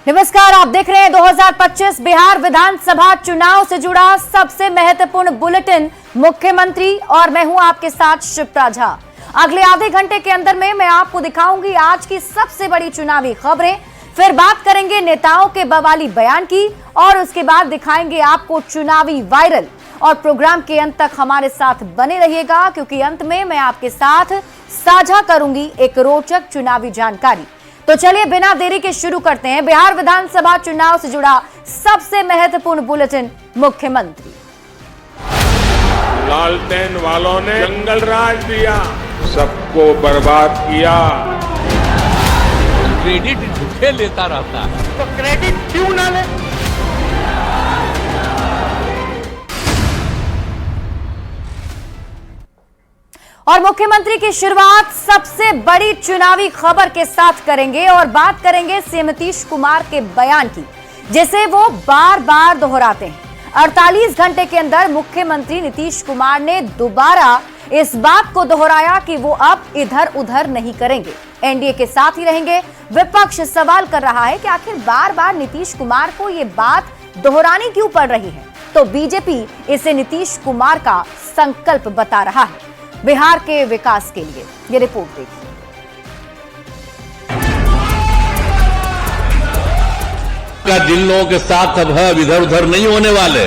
नमस्कार, आप देख रहे हैं 2025 बिहार विधानसभा चुनाव से जुड़ा सबसे महत्वपूर्ण बुलेटिन मुख्यमंत्री और मैं हूं आपके साथ शिप्रा झा। अगले आधे घंटे के अंदर में मैं आपको दिखाऊंगी आज की सबसे बड़ी चुनावी खबरें, फिर बात करेंगे नेताओं के बवाली बयान की और उसके बाद दिखाएंगे आपको चुनावी वायरल। और प्रोग्राम के अंत तक हमारे साथ बने रहिएगा क्योंकि अंत में मैं आपके साथ साझा करूंगी एक रोचक चुनावी जानकारी। तो चलिए बिना देरी के शुरू करते हैं बिहार विधानसभा चुनाव से जुड़ा सबसे महत्वपूर्ण बुलेटिन मुख्यमंत्री। लालटेन वालों ने जंगल राज दिया, सबको बर्बाद किया। क्रेडिट झूठे लेता रहता है, तो क्रेडिट क्यों ना ले? और मुख्यमंत्री की शुरुआत सबसे बड़ी चुनावी खबर के साथ करेंगे और बात करेंगे सीएम नीतीश कुमार के बयान की, जिसे वो बार बार दोहराते हैं। 48 घंटे के अंदर मुख्यमंत्री नीतीश कुमार ने दोबारा इस बात को दोहराया कि वो अब इधर उधर नहीं करेंगे, एनडीए के साथ ही रहेंगे। विपक्ष सवाल कर रहा है कि आखिर बार बार नीतीश कुमार को ये बात दोहरानी क्यों पड़ रही है, तो बीजेपी इसे नीतीश कुमार का संकल्प बता रहा है बिहार के विकास के लिए। ये रिपोर्ट देखिए। का जिन लोगों के साथ अब है इधर उधर नहीं होने वाले।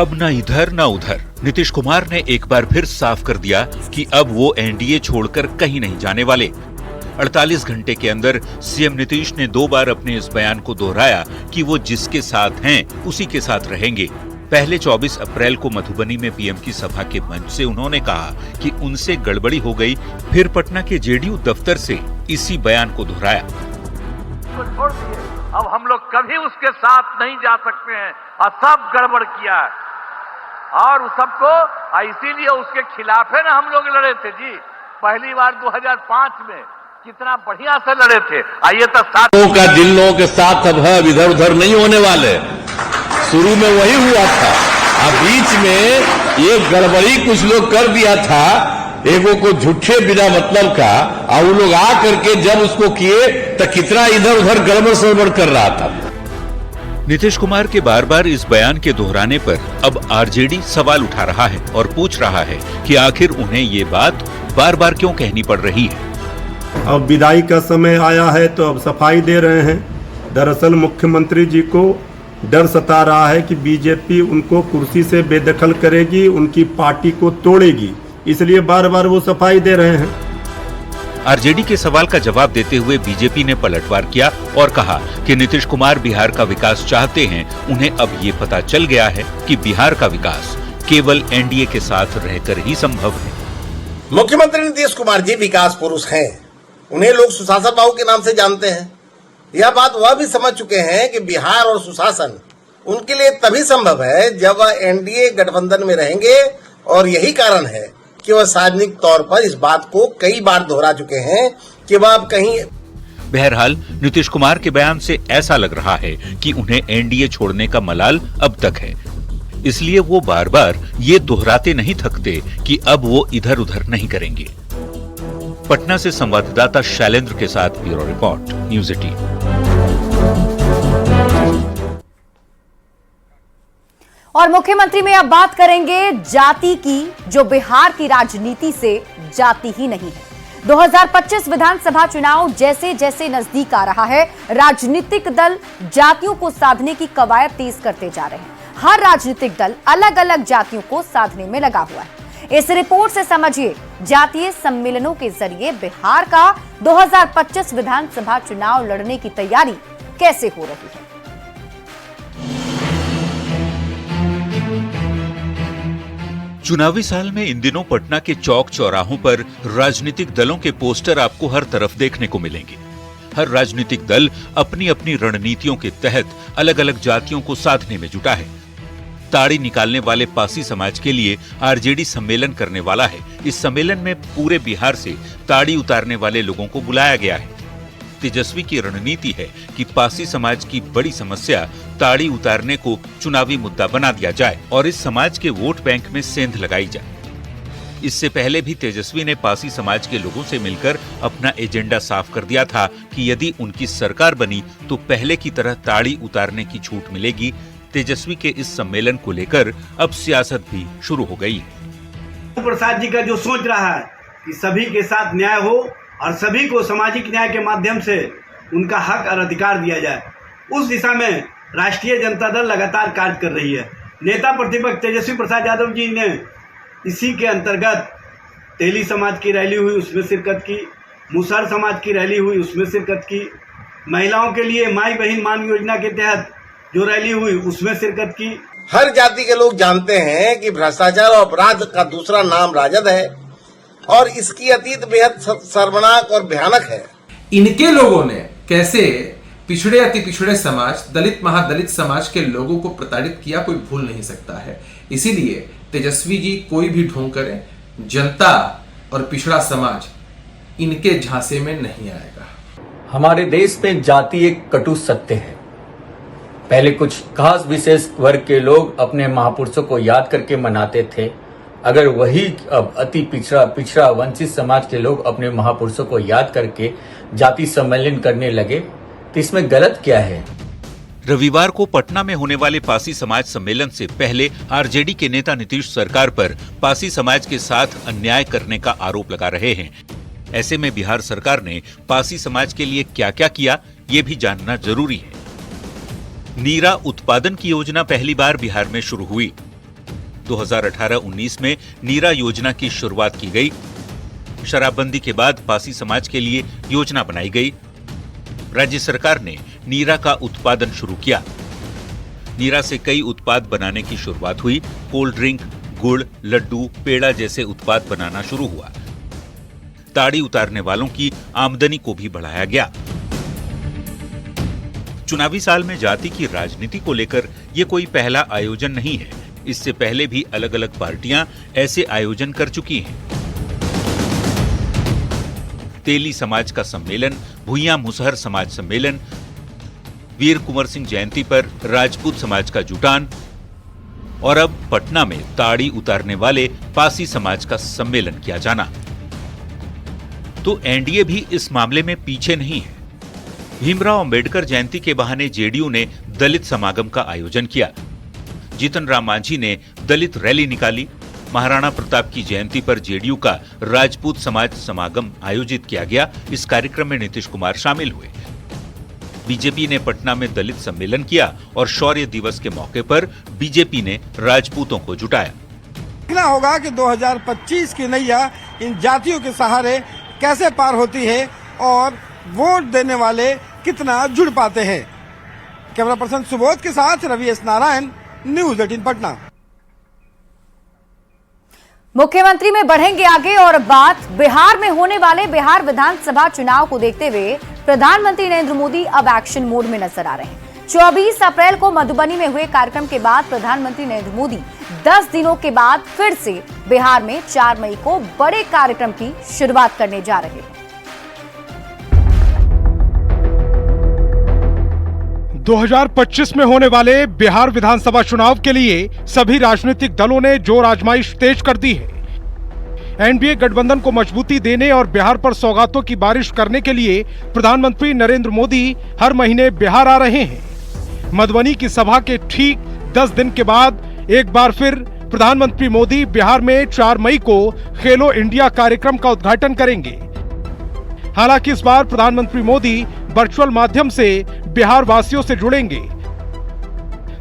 अब न इधर न उधर। नीतीश कुमार ने एक बार फिर साफ कर दिया कि अब वो एनडीए छोड़कर कहीं नहीं जाने वाले। 48 घंटे के अंदर सीएम नीतीश ने 2 बार अपने इस बयान को दोहराया कि वो जिसके साथ हैं उसी के साथ रहेंगे। पहले 24 अप्रैल को मधुबनी में पीएम की सभा के मंच से उन्होंने कहा कि उनसे गड़बड़ी हो गई, फिर पटना के जेडीयू दफ्तर से इसी बयान को दोहराया। छोड़ दिए, अब हम लोग कभी उसके साथ नहीं जा सकते हैं और सब गड़बड़ किया है और उस सबको इसीलिए उसके खिलाफ है ना हम लोग लड़े थे जी। पहली बार 2005 में कितना बढ़िया से लड़े थे। आइए तो साथ का जिन लोगों के साथ अब है इधर उधर नहीं होने वाले। शुरू में वही हुआ था, अब बीच में ये गड़बड़ी कुछ लोग कर दिया था, एगो को झूठे बिना मतलब का, और वो लोग आ करके जब उसको किए तो कितना इधर उधर गड़बड़ सड़बड़ कर रहा था। नीतीश कुमार के बार बार इस बयान के दोहराने पर अब आरजेडी सवाल उठा रहा है और पूछ रहा है कि आखिर उन्हें ये बात बार बार क्यों कहनी पड़ रही है। अब विदाई का समय आया है तो अब सफाई दे रहे हैं। दरअसल मुख्यमंत्री जी को डर सता रहा है कि बीजेपी उनको कुर्सी से बेदखल करेगी, उनकी पार्टी को तोड़ेगी, इसलिए बार बार वो सफाई दे रहे हैं। आरजेडी के सवाल का जवाब देते हुए बीजेपी ने पलटवार किया और कहा कि नीतीश कुमार बिहार का विकास चाहते हैं। उन्हें अब ये पता चल गया है कि बिहार का विकास केवल एनडीए के साथ रहकर ही संभव है। मुख्यमंत्री नीतीश कुमार जी विकास पुरुष हैं, उन्हें लोग सुशासन बाबू के नाम से जानते हैं। यह बात वह भी समझ चुके हैं कि बिहार और सुशासन उनके लिए तभी संभव है जब वह एनडीए गठबंधन में रहेंगे और यही कारण है कि वह सार्वजनिक तौर पर इस बात को कई बार दोहरा चुके हैं कि वह अब कहीं। बहरहाल नीतीश कुमार के बयान से ऐसा लग रहा है कि उन्हें एनडीए छोड़ने का मलाल अब तक है, इसलिए वो बार बार ये दोहराते नहीं थकते कि अब वो इधर उधर नहीं करेंगे। पटना से संवाददाता शैलेंद्र के साथ ब्यूरो रिपोर्ट, न्यूज़ 18। और मुख्यमंत्री में अब बात करेंगे जाति की, जो बिहार की राजनीति से जाती ही नहीं है। 2025 विधानसभा चुनाव जैसे जैसे नजदीक आ रहा है, राजनीतिक दल जातियों को साधने की कवायद तेज करते जा रहे हैं। हर राजनीतिक दल अलग अलग जातियों को साधने में लगा हुआ है। इस रिपोर्ट से समझिए जातीय सम्मेलनों के जरिए बिहार का 2025 विधानसभा चुनाव लड़ने की तैयारी कैसे हो रही है। चुनावी साल में इन दिनों पटना के चौक चौराहों पर राजनीतिक दलों के पोस्टर आपको हर तरफ देखने को मिलेंगे। हर राजनीतिक दल अपनी अपनी रणनीतियों के तहत अलग अलग जातियों को साधने में जुटा है। ताड़ी निकालने वाले पासी समाज के लिए आरजेडी सम्मेलन करने वाला है। इस सम्मेलन में पूरे बिहार से ताड़ी उतारने वाले लोगों को बुलाया गया है। तेजस्वी की रणनीति है कि पासी समाज की बड़ी समस्या ताड़ी उतारने को चुनावी मुद्दा बना दिया जाए और इस समाज के वोट बैंक में सेंध लगाई जाए। इससे पहले भी तेजस्वी ने पासी समाज के लोगों से मिलकर अपना एजेंडा साफ कर दिया था कि यदि उनकी सरकार बनी तो पहले की तरह ताड़ी उतारने की छूट मिलेगी। तेजस्वी के इस सम्मेलन को लेकर अब सियासत भी शुरू हो गई। प्रसाद जी का जो सोच रहा है कि सभी के साथ न्याय हो और सभी को सामाजिक न्याय के माध्यम से उनका हक और अधिकार दिया जाए, उस दिशा में राष्ट्रीय जनता दल लगातार कार्य कर रही है। नेता प्रतिपक्ष तेजस्वी प्रसाद यादव जी ने इसी के अंतर्गत तेली समाज की रैली हुई, उसमें शिरकत की, मुसहर समाज की रैली हुई, उसमें शिरकत की, महिलाओं के लिए माई बहन मान योजना के तहत जो रैली हुई उसमें शिरकत की। हर जाति के लोग जानते हैं कि भ्रष्टाचार और अपराध का दूसरा नाम राजद है और इसकी अतीत बेहद शर्मनाक और भयानक है। इनके लोगों ने कैसे पिछड़े अति पिछड़े समाज, दलित महादलित समाज के लोगों को प्रताड़ित किया, कोई भूल नहीं सकता है। इसीलिए तेजस्वी जी कोई भी ढोंग करें, जनता और पिछड़ा समाज इनके झांसे में नहीं आएगा। हमारे देश में जाति एक कटु सत्य है। पहले कुछ खास विशेष वर्ग के लोग अपने महापुरुषों को याद करके मनाते थे। अगर वही अब अति पिछड़ा वंचित समाज के लोग अपने महापुरुषों को याद करके जाति सम्मेलन करने लगे तो इसमें गलत क्या है? रविवार को पटना में होने वाले पासी समाज सम्मेलन से पहले आरजेडी के नेता नीतीश सरकार पर पासी समाज के साथ अन्याय करने का आरोप लगा रहे हैं। ऐसे में बिहार सरकार ने पासी समाज के लिए क्या क्या किया, ये भी जानना जरूरी है। नीरा उत्पादन की योजना पहली बार बिहार में शुरू हुई। 2018-19 में नीरा योजना की शुरुआत की गई। शराबबंदी के बाद पासी समाज के लिए योजना बनाई गई। राज्य सरकार ने नीरा का उत्पादन शुरू किया। नीरा से कई उत्पाद बनाने की शुरुआत हुई। कोल्ड ड्रिंक, गुड़, लड्डू, पेड़ा जैसे उत्पाद बनाना शुरू हुआ। ताड़ी उतारने वालों की आमदनी को भी बढ़ाया गया। चुनावी साल में जाति की राजनीति को लेकर ये कोई पहला आयोजन नहीं है। इससे पहले भी अलग अलग पार्टियां ऐसे आयोजन कर चुकी हैं। तेली समाज का सम्मेलन, भुइयां मुसहर समाज सम्मेलन, वीर कुंवर सिंह जयंती पर राजपूत समाज का जुटान और अब पटना में ताड़ी उतारने वाले पासी समाज का सम्मेलन किया जाना। तो एनडीए भी इस मामले में पीछे नहीं है। भीमराव अंबेडकर जयंती के बहाने जेडीयू ने दलित समागम का आयोजन किया। जीतन राम मांझी ने दलित रैली निकाली। महाराणा प्रताप की जयंती पर जेडीयू का राजपूत समाज समागम आयोजित किया गया। इस कार्यक्रम में नीतीश कुमार शामिल हुए। बीजेपी ने पटना में दलित सम्मेलन किया और शौर्य दिवस के मौके पर बीजेपी ने राजपूतों को जुटाया। देखना होगा कि 2025 की नैया इन जातियों के सहारे कैसे पार होती है और वोट देने वाले कितना जुड़ पाते हैं। कैमरा पर्सन सुबोध के साथ रवि एस नारायण, न्यूज़ 18 पटना। मुख्यमंत्री में बढ़ेंगे आगे और बात बिहार में होने वाले बिहार विधानसभा चुनाव को देखते हुए प्रधानमंत्री नरेंद्र मोदी अब एक्शन मोड में नजर आ रहे हैं। 24 अप्रैल को मधुबनी में हुए कार्यक्रम के बाद प्रधानमंत्री नरेंद्र मोदी 10 दिनों के बाद फिर से बिहार में 4 मई को बड़े कार्यक्रम की शुरुआत करने जा रहे हैं। 2025 में होने वाले बिहार विधानसभा चुनाव के लिए सभी राजनीतिक दलों ने जोर आजमाइश तेज कर दी है। एनडीए गठबंधन को मजबूती देने और बिहार पर सौगातों की बारिश करने के लिए प्रधानमंत्री नरेंद्र मोदी हर महीने बिहार आ रहे हैं। मधुबनी की सभा के ठीक 10 दिन के बाद एक बार फिर प्रधानमंत्री मोदी बिहार में 4 मई को खेलो इंडिया कार्यक्रम का उद्घाटन करेंगे। हालांकि इस बार प्रधानमंत्री मोदी वर्चुअल माध्यम से बिहार वासियों से जुड़ेंगे।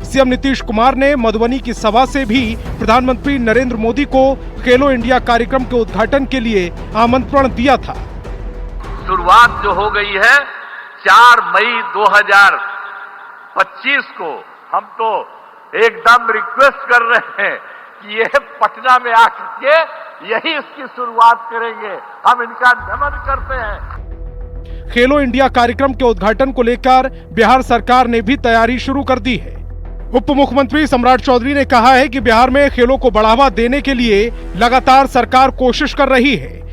सीएम नीतीश कुमार ने मधुबनी की सभा से भी प्रधानमंत्री नरेंद्र मोदी को खेलो इंडिया कार्यक्रम के उद्घाटन के लिए आमंत्रण दिया था। शुरुआत जो हो गई है 4 मई 2025 को, हम तो एकदम रिक्वेस्ट कर रहे हैं कि ये पटना में आकर के यही इसकी शुरुआत करेंगे। हम इनका नमन करते हैं। खेलो इंडिया कार्यक्रम के उद्घाटन को लेकर बिहार सरकार ने भी तैयारी शुरू कर दी है। उप मुख्यमंत्री सम्राट चौधरी ने कहा है कि बिहार में खेलों को बढ़ावा देने के लिए लगातार सरकार कोशिश कर रही है।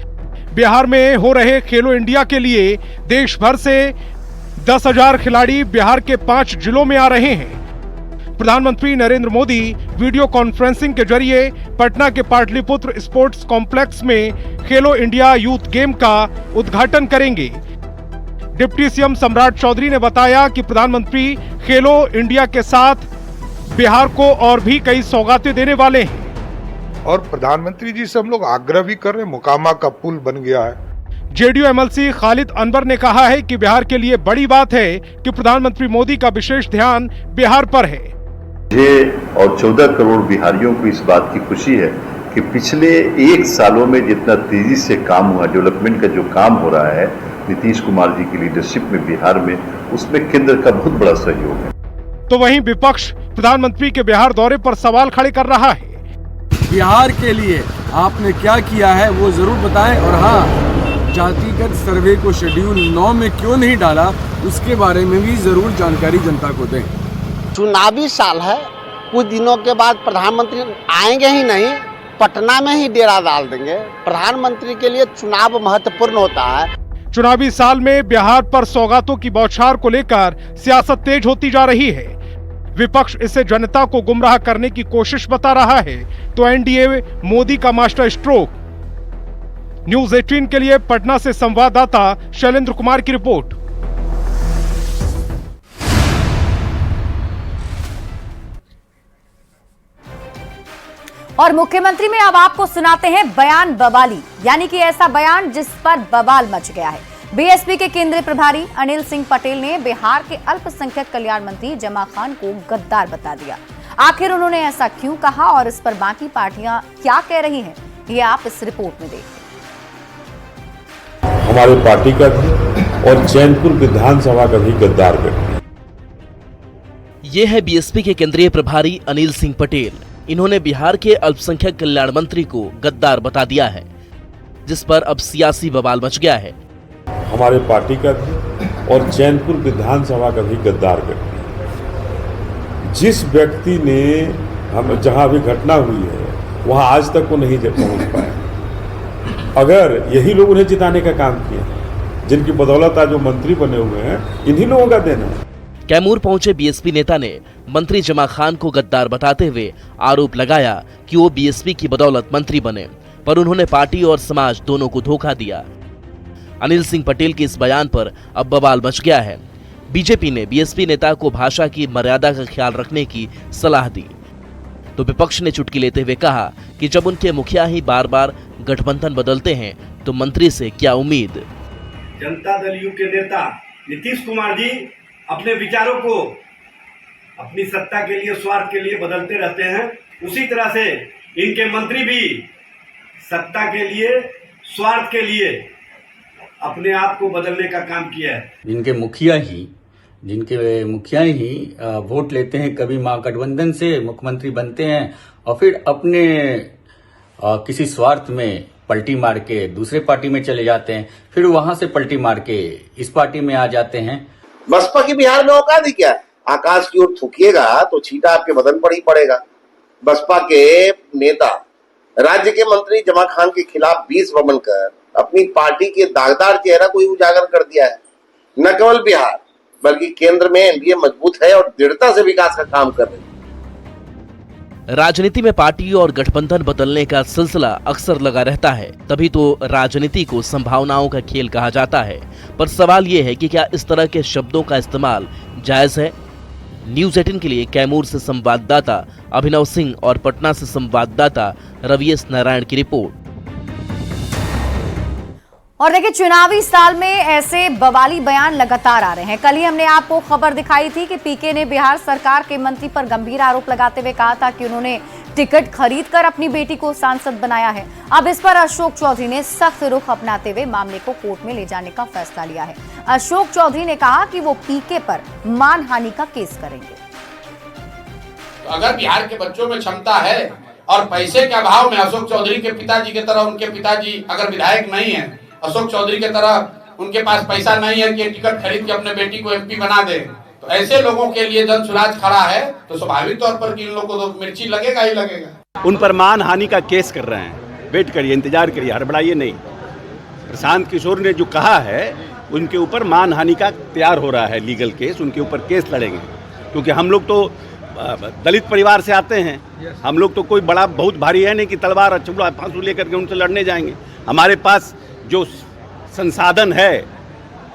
बिहार में हो रहे खेलो इंडिया के लिए देश भर से 10,000 खिलाड़ी बिहार के 5 जिलों में आ रहे हैं। प्रधानमंत्री नरेंद्र मोदी वीडियो कॉन्फ्रेंसिंग के जरिए पटना के पाटलिपुत्र स्पोर्ट्स कॉम्प्लेक्स में खेलो इंडिया यूथ गेम का उद्घाटन करेंगे। डिप्टी सीएम सम्राट चौधरी ने बताया कि प्रधानमंत्री खेलो इंडिया के साथ बिहार को और भी कई सौगातें देने वाले हैं। और प्रधानमंत्री जी से हम लोग आग्रह भी कर रहे हैं, मोकामा का पुल बन गया है। जेडीयू एमएलसी खालिद अनवर ने कहा है कि बिहार के लिए बड़ी बात है कि प्रधानमंत्री मोदी का विशेष ध्यान बिहार पर है। मुझे और 14 करोड़ बिहारियों को इस बात की खुशी है कि पिछले 1 सालों में जितना तेजी से काम हुआ, डेवलपमेंट का जो काम हो रहा है नीतीश कुमार जी की लीडरशिप में बिहार में, उसमें केंद्र का बहुत बड़ा सहयोग है। तो वहीं विपक्ष प्रधानमंत्री के बिहार दौरे पर सवाल खड़े कर रहा है। बिहार के लिए आपने क्या किया है वो जरूर बताएं, और हाँ, जातिगत सर्वे को शेड्यूल 9 में क्यों नहीं डाला उसके बारे में भी जरूर जानकारी जनता को दें। चुनावी साल है, कुछ दिनों के बाद प्रधानमंत्री आएंगे ही नहीं, पटना में ही डेरा डाल देंगे। प्रधानमंत्री के लिए चुनाव महत्वपूर्ण होता है। चुनावी साल में बिहार पर सौगातों की बौछार को लेकर सियासत तेज होती जा रही है। विपक्ष इसे जनता को गुमराह करने की कोशिश बता रहा है, तो एनडीए मोदी का मास्टर स्ट्रोक। न्यूज 18 के लिए पटना से संवाददाता शैलेंद्र कुमार की रिपोर्ट। और मुख्यमंत्री में अब आपको सुनाते हैं बयान बवाली, यानी कि ऐसा बयान जिस पर बवाल मच गया है। बीएसपी के केंद्रीय प्रभारी अनिल सिंह पटेल ने बिहार के अल्पसंख्यक कल्याण मंत्री जमा खान को गद्दार बता दिया। आखिर उन्होंने ऐसा क्यों कहा और इस पर बाकी पार्टियां क्या कह रही हैं, ये आप इस रिपोर्ट में देखिए। हमारे पार्टी का भी और चैनपुर विधानसभा का भी गद्दार व्यक्ति। ये है बीएसपी के केंद्रीय प्रभारी अनिल सिंह पटेल। इन्होंने बिहार के अल्पसंख्यक कल्याण मंत्री को गद्दार बता दिया है, जिस पर अब सियासी बवाल मच गया है। हमारे पार्टी का भी और चैनपुर विधानसभा का भी गद्दार व्यक्ति। जिस व्यक्ति ने हम जहां भी घटना हुई है वहां आज तक वो नहीं पहुंच पाया। अगर यही लोग उन्हें जिताने का काम किया, जिनकी बदौलत आज जो मंत्री बने हुए हैं, इन्हीं लोगों का देना है। कैमूर पहुंचे बीएसपी नेता ने मंत्री जमा खान को गद्दार बताते हुए आरोप लगाया कि वो बीएसपी की बदौलत मंत्री बने, पर उन्होंने पार्टी और समाज दोनों को धोखा दिया। अनिल सिंह पटेल के इस बयान पर अब बवाल मच गया है। बीजेपी ने बीएसपी नेता को भाषा की मर्यादा का ख्याल रखने की सलाह दी, तो विपक्ष ने चुटकी लेते हुए कहा कि जब उनके मुखिया ही बार बार गठबंधन बदलते हैं तो मंत्री से क्या उम्मीद। जनता दल यू के नेता नीतीश कुमार जी अपने विचारों को अपनी सत्ता के लिए, स्वार्थ के लिए बदलते रहते हैं। उसी तरह से इनके मंत्री भी सत्ता के लिए, स्वार्थ के लिए अपने आप को बदलने का काम किया है। जिनके मुखिया ही वोट लेते हैं, कभी महागठबंधन से मुख्यमंत्री बनते हैं और फिर अपने किसी स्वार्थ में पलटी मार के दूसरे पार्टी में चले जाते हैं, फिर वहां से पलटी मार के इस पार्टी में आ जाते हैं। बसपा की बिहार में औकात ही क्या है? आकाश की ओर थूकिएगा तो छींटा आपके बदन पर ही पड़ेगा। बसपा के नेता राज्य के मंत्री जमा खान के खिलाफ 20 वमन कर अपनी पार्टी के दागदार चेहरा को ही उजागर कर दिया है। न केवल बिहार बल्कि केंद्र में एनडीए मजबूत है और दृढ़ता से विकास का काम कर रही है। राजनीति में पार्टी और गठबंधन बदलने का सिलसिला अक्सर लगा रहता है, तभी तो राजनीति को संभावनाओं का खेल कहा जाता है। पर सवाल ये है कि क्या इस तरह के शब्दों का इस्तेमाल जायज है? न्यूज 18 के लिए कैमूर से संवाददाता अभिनव सिंह और पटना से संवाददाता रविएस नारायण की रिपोर्ट। और देखिए, चुनावी साल में ऐसे बवाली बयान लगातार आ रहे हैं। कल ही हमने आपको खबर दिखाई थी कि पीके ने बिहार सरकार के मंत्री पर गंभीर आरोप लगाते हुए कहा था कि उन्होंने टिकट खरीदकर अपनी बेटी को सांसद बनाया है। अब इस पर अशोक चौधरी ने सख्त रुख अपनाते हुए मामले को कोर्ट में ले जाने का फैसला लिया है। अशोक चौधरी ने कहा कि वो पीके पर मानहानि का केस करेंगे। तो अगर बिहार के बच्चों में क्षमता है और पैसे के अभाव में अशोक चौधरी के पिताजी की तरह उनके पिताजी अगर विधायक नहीं है, अशोक चौधरी की तरह उनके पास पैसा नहीं है कि टिकट खरीद के अपने बेटी को एमपी बना दे, तो ऐसे लोगों के लिए जन सुराज खड़ा है तो स्वाभाविक तौर पर कि इन लोगों को तो मिर्ची लगेगा ही लगेगा। उन पर मानहानि का केस कर रहे हैं। वेट करिए, इंतजार करिए, हड़बड़ाइए नहीं। प्रशांत किशोर ने जो कहा है उनके ऊपर मानहानि का तैयार हो रहा है लीगल केस, उनके ऊपर केस लड़ेंगे। क्योंकि हम लोग तो दलित परिवार से आते हैं। हम लोग तो कोई बड़ा बहुत भारी है नहीं कि तलवार चूड़ा फांसू लेकर के उनसे लड़ने जाएंगे। हमारे पास जो संसाधन है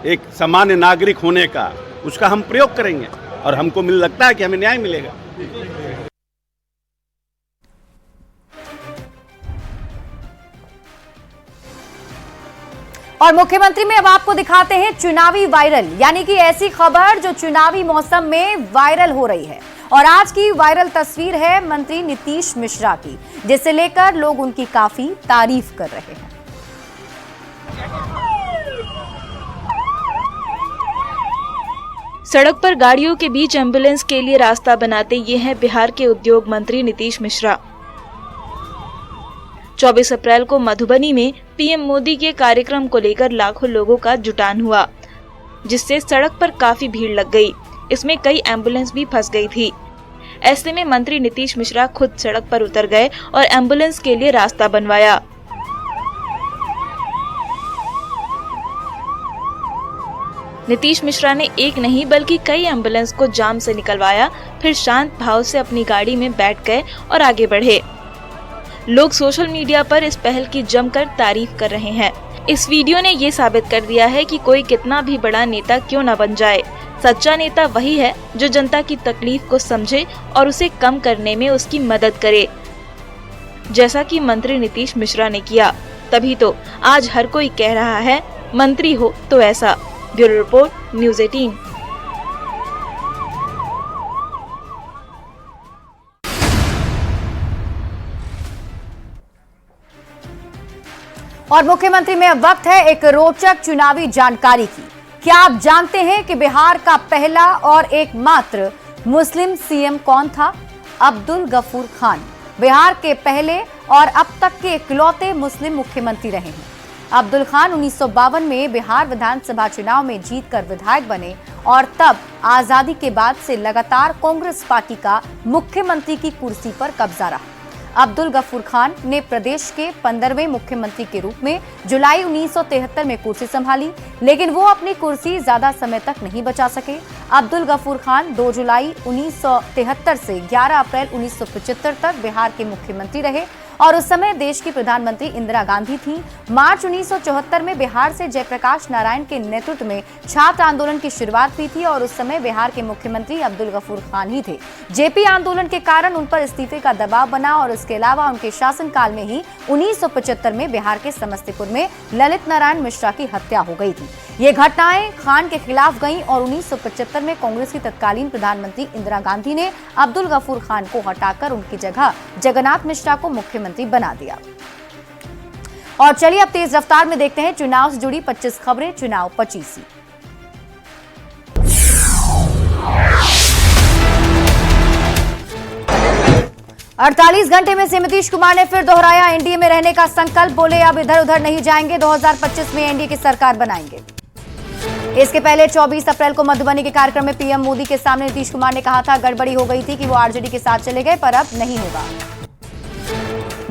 एक सामान्य नागरिक होने का, उसका हम प्रयोग करेंगे और हमको लगता है कि हमें न्याय मिलेगा। और मुख्यमंत्री में अब आपको दिखाते हैं चुनावी वायरल, यानी कि ऐसी खबर जो चुनावी मौसम में वायरल हो रही है। और आज की वायरल तस्वीर है मंत्री नीतीश मिश्रा की, जिसे लेकर लोग उनकी काफी तारीफ कर रहे हैं। सड़क पर गाड़ियों के बीच एम्बुलेंस के लिए रास्ता बनाते ये हैं बिहार के उद्योग मंत्री नीतीश मिश्रा। 24 अप्रैल को मधुबनी में पीएम मोदी के कार्यक्रम को लेकर लाखों लोगों का जुटान हुआ, जिससे सड़क पर काफी भीड़ लग गई। इसमें कई एम्बुलेंस भी फंस गई थी। ऐसे में मंत्री नीतीश मिश्रा खुद सड़क पर उतर गए और एम्बुलेंस के लिए रास्ता बनवाया। नीतीश मिश्रा ने एक नहीं बल्कि कई एम्बुलेंस को जाम से निकलवाया, फिर शांत भाव से अपनी गाड़ी में बैठ गए और आगे बढ़े। लोग सोशल मीडिया पर इस पहल की जमकर तारीफ कर रहे हैं। इस वीडियो ने ये साबित कर दिया है कि कोई कितना भी बड़ा नेता क्यों न बन जाए, सच्चा नेता वही है जो जनता की तकलीफ को समझे और उसे कम करने में उसकी मदद करे, जैसा कि मंत्री नीतीश मिश्रा ने किया। तभी तो आज हर कोई कह रहा है मंत्री हो तो ऐसा। Bureau report, news 18। और मुख्यमंत्री में अब वक्त है एक रोचक चुनावी जानकारी की। क्या आप जानते हैं कि बिहार का पहला और एकमात्र मुस्लिम सीएम कौन था? अब्दुल गफूर खान बिहार के पहले और अब तक के इकलौते मुस्लिम मुख्यमंत्री रहे हैं। अब्दुल खान 1952 में बिहार विधानसभा चुनाव में जीतकर विधायक बने और तब आजादी के बाद से लगातार कांग्रेस पार्टी का मुख्यमंत्री की कुर्सी पर कब्जा रहा। अब्दुल गफूर खान ने प्रदेश के 15वें मुख्यमंत्री के रूप में जुलाई 1973 में कुर्सी संभाली, लेकिन वो अपनी कुर्सी ज्यादा समय तक नहीं बचा सके। अब्दुल गफूर खान 2 जुलाई 1973 से 11 अप्रैल 1975 तक बिहार के मुख्यमंत्री रहे और उस समय देश की प्रधानमंत्री इंदिरा गांधी थी। मार्च 1974 में बिहार से जयप्रकाश नारायण के नेतृत्व में छात्र आंदोलन की शुरुआत हुई थी और उस समय बिहार के मुख्यमंत्री अब्दुल गफूर खान ही थे। जेपी आंदोलन के कारण उन पर इस्तीफे का दबाव बना और इसके अलावा उनके शासनकाल में ही 1975 में बिहार के समस्तीपुर में ललित नारायण मिश्रा की हत्या हो गई थी। ये घटनाएं खान के खिलाफ गईं और 1975 में कांग्रेस की तत्कालीन प्रधानमंत्री इंदिरा गांधी ने अब्दुल गफूर खान को हटाकर उनकी जगह जगन्नाथ मिश्रा को मुख्यमंत्री बना दिया। और चलिए अब तेज रफ्तार में देखते हैं चुनाव से जुड़ी 25 खबरें। चुनाव 25 48 घंटे में से नीतीश कुमार ने फिर दोहराया एनडीए में रहने का संकल्प। बोले अब इधर उधर नहीं जाएंगे, 2025 में एनडीए की सरकार बनाएंगे। इसके पहले 24 अप्रैल को मधुबनी के कार्यक्रम में पीएम मोदी के सामने नीतीश कुमार ने कहा था गड़बड़ी हो गई थी कि वो आरजेडी के साथ चले गए, पर अब नहीं होगा।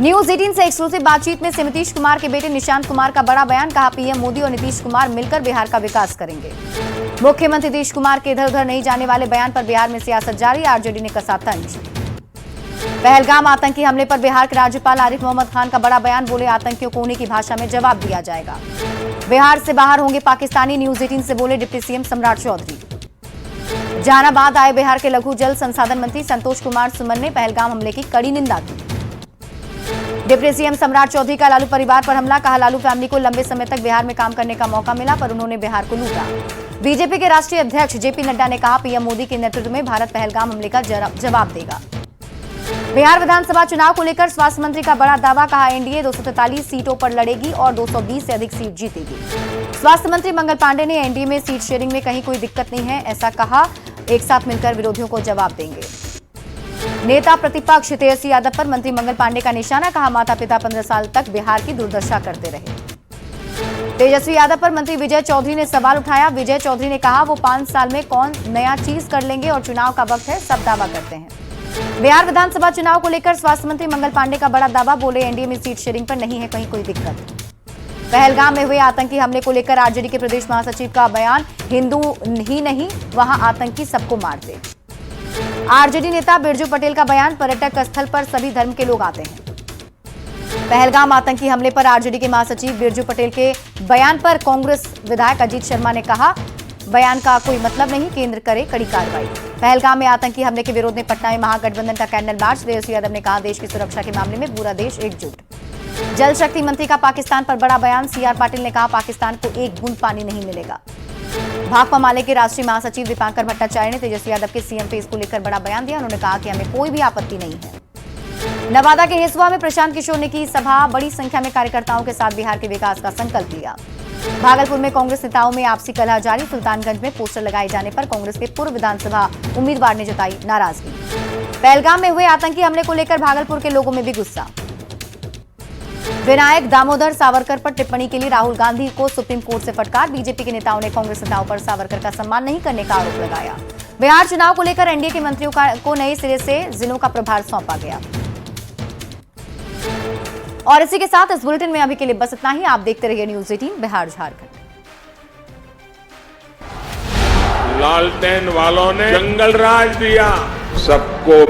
न्यूज़ 18 से एक्सक्लूसिव बातचीत में नीतीश कुमार के बेटे निशांत कुमार का बड़ा बयान। कहा पीएम मोदी और नीतीश कुमार मिलकर बिहार का विकास करेंगे। मुख्यमंत्री नीतीश कुमार के इधर उधर नहीं जाने वाले बयान पर बिहार में सियासत जारी, आरजेडी ने कसा तंज। पहलगाम आतंकी हमले पर बिहार के राज्यपाल आरिफ मोहम्मद खान का बड़ा बयान। बोले आतंकियों को उन्हीं की भाषा में जवाब दिया जाएगा। बिहार से बाहर होंगे पाकिस्तानी, न्यूज़ 18 से बोले डिप्टी सीएम सम्राट चौधरी। जहानाबाद आए बिहार के लघु जल संसाधन मंत्री संतोष कुमार सुमन ने पहलगाम हमले की कड़ी निंदा की। डिप्टी सीएम सम्राट चौधरी का लालू परिवार पर हमला। कहा लालू फैमिली को लंबे समय तक बिहार में काम करने का मौका मिला, पर उन्होंने बिहार को लूटा। बीजेपी के राष्ट्रीय अध्यक्ष जेपी नड्डा ने कहा पीएम मोदी के नेतृत्व में भारत पहलगाम हमले का जवाब देगा। बिहार विधानसभा चुनाव को लेकर स्वास्थ्य मंत्री का बड़ा दावा। कहा एनडीए 243 सीटों पर लड़ेगी और 220 से अधिक सीट जीतेगी। स्वास्थ्य मंत्री मंगल पांडे ने एनडीए में सीट शेयरिंग में कहीं कोई दिक्कत नहीं है, ऐसा कहा। एक साथ मिलकर विरोधियों को जवाब देंगे। नेता प्रतिपक्ष तेजस्वी यादव पर मंत्री मंगल पांडे का निशाना। कहा माता पिता 15 साल तक बिहार की दुर्दशा करते रहे। तेजस्वी यादव पर मंत्री विजय चौधरी ने सवाल उठाया। विजय चौधरी ने कहा वो 5 साल में कौन नया चीज कर लेंगे और चुनाव का वक्त है, सब दावा करते हैं। बिहार विधानसभा चुनाव को लेकर स्वास्थ्य मंत्री मंगल पांडे का बड़ा दावा। बोले एनडीए में सीट शेयरिंग पर नहीं है कहीं कोई दिक्कत। पहलगाम में हुए आतंकी हमले को लेकर आरजेडी के प्रदेश महासचिव का बयान। हिंदू ही नहीं वहां आतंकी सबको मारते। आरजेडी नेता बिरजू पटेल का बयान, पर्यटक स्थल पर सभी धर्म के लोग आते हैं। पहलगाम आतंकी हमले पर आरजेडी के महासचिव बिरजू पटेल के बयान पर कांग्रेस विधायक अजीत शर्मा ने कहा, बयान का कोई मतलब नहीं, केंद्र करे कड़ी कार्रवाई। पहलगाम में आतंकी हमले के विरोध में पटना में महागठबंधन का कैंडल मार्च, तेजस्वी यादव ने कहा, देश की सुरक्षा के मामले में पूरा देश एकजुट। जल शक्ति मंत्री का पाकिस्तान पर बड़ा बयान, सीआर पाटिल ने कहा, पाकिस्तान को एक बूंद पानी नहीं मिलेगा। भाकपा माले के राष्ट्रीय महासचिव दीपांकर भट्टाचार्य ने तेजस्वी यादव के सीएम फेस को लेकर बड़ा बयान दिया। उन्होंने कहा कि हमें कोई भी आपत्ति नहीं है। नवादा के हिसुआ में प्रशांत किशोर ने की सभा, बड़ी संख्या में कार्यकर्ताओं के साथ बिहार के विकास का संकल्प लिया। भागलपुर में कांग्रेस नेताओं में आपसी कलह जारी, सुल्तानगंज में पोस्टर लगाए जाने पर कांग्रेस के पूर्व विधानसभा उम्मीदवार ने जताई नाराजगी। पहलगाम में हुए आतंकी हमले को लेकर भागलपुर के लोगों में भी गुस्सा। विनायक दामोदर सावरकर पर टिप्पणी के लिए राहुल गांधी को सुप्रीम कोर्ट से फटकार, बीजेपी के नेताओं ने कांग्रेस नेताओं पर सावरकर का सम्मान नहीं करने का आरोप लगाया। बिहार चुनाव को लेकर एनडीए के मंत्रियों को नए सिरे से जिलों का प्रभार सौंपा गया। और इसी के साथ इस बुलेटिन में अभी के लिए बस इतना ही। आप देखते रहिए न्यूज़ 18 बिहार झारखंड। लालटेन वालों ने जंगल राज दिया, सबको